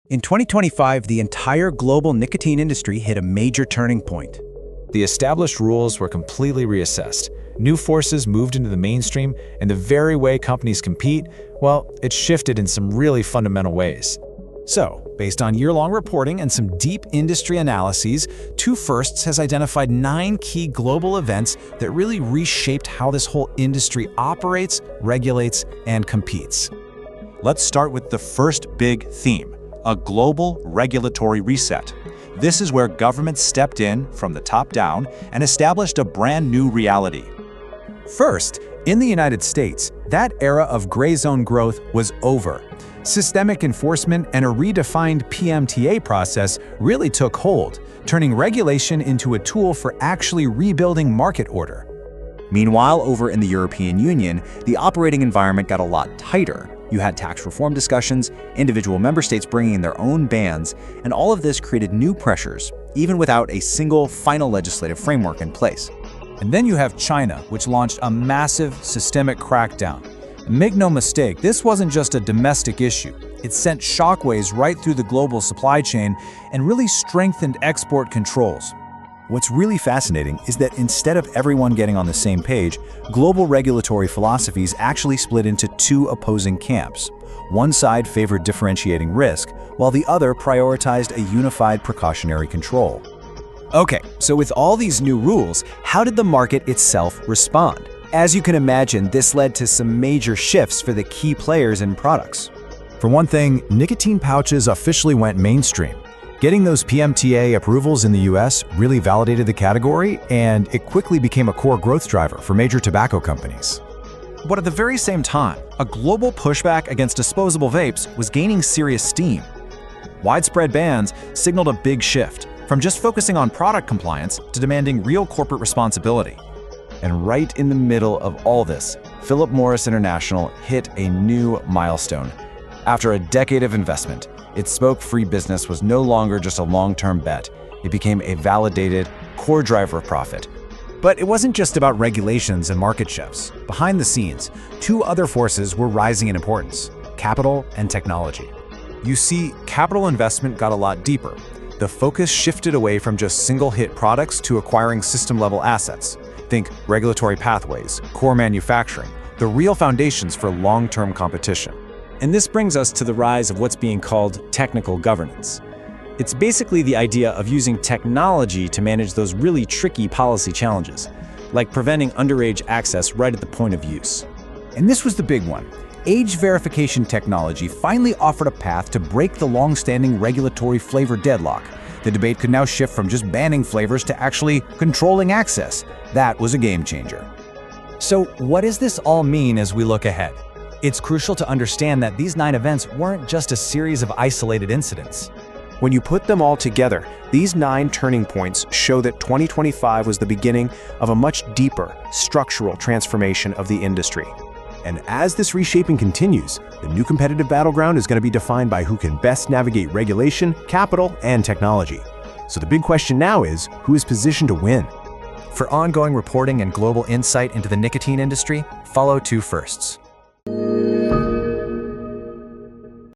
In 2025, the entire global nicotine industry hit a major turning point. The established rules were completely reassessed. New forces moved into the mainstream, and the very way companies compete, well, it shifted in some really fundamental ways. So, based on year-long reporting and some deep industry analyses, Two Firsts has identified 9 key global events that really reshaped how this whole industry operates, regulates, and competes. Let's start with the first big theme: a global regulatory reset. This is where governments stepped in from the top down and established a brand new reality. First, in the United States, that era of gray zone growth was over. Systemic enforcement and a redefined PMTA process really took hold, turning regulation into a tool for actually rebuilding market order. Meanwhile, over in the European Union, the operating environment got a lot tighter. You had tax reform discussions, individual member states bringing in their own bans, and all of this created new pressures, even without a single final legislative framework in place. And then you have China, which launched a massive systemic crackdown. And make no mistake, this wasn't just a domestic issue. It sent shockwaves right through the global supply chain and really strengthened export controls. What's really fascinating is that instead of everyone getting on the same page, global regulatory philosophies actually split into 2 opposing camps. One side favored differentiating risk, while the other prioritized a unified precautionary control. Okay, so with all these new rules, how did the market itself respond? As you can imagine, this led to some major shifts for the key players and products. For one thing, nicotine pouches officially went mainstream. Getting those PMTA approvals in the US really validated the category, and it quickly became a core growth driver for major tobacco companies. But at the very same time, a global pushback against disposable vapes was gaining serious steam. Widespread bans signaled a big shift, from just focusing on product compliance to demanding real corporate responsibility. And right in the middle of all this, Philip Morris International hit a new milestone. After a decade of investment, its smoke-free business was no longer just a long-term bet. It became a validated, core driver of profit. But it wasn't just about regulations and market shifts. Behind the scenes, 2 other forces were rising in importance: capital and technology. You see, capital investment got a lot deeper. The focus shifted away from just single-hit products to acquiring system-level assets. Think regulatory pathways, core manufacturing, the real foundations for long-term competition. And this brings us to the rise of what's being called technical governance. It's basically the idea of using technology to manage those really tricky policy challenges, like preventing underage access right at the point of use. And this was the big one. Age verification technology finally offered a path to break the long-standing regulatory flavor deadlock. The debate could now shift from just banning flavors to actually controlling access. That was a game changer. So what does this all mean as we look ahead? It's crucial to understand that these 9 events weren't just a series of isolated incidents. When you put them all together, these 9 turning points show that 2025 was the beginning of a much deeper, structural transformation of the industry. And as this reshaping continues, the new competitive battleground is going to be defined by who can best navigate regulation, capital, and technology. So the big question now is, who is positioned to win? For ongoing reporting and global insight into the nicotine industry, follow Two Firsts.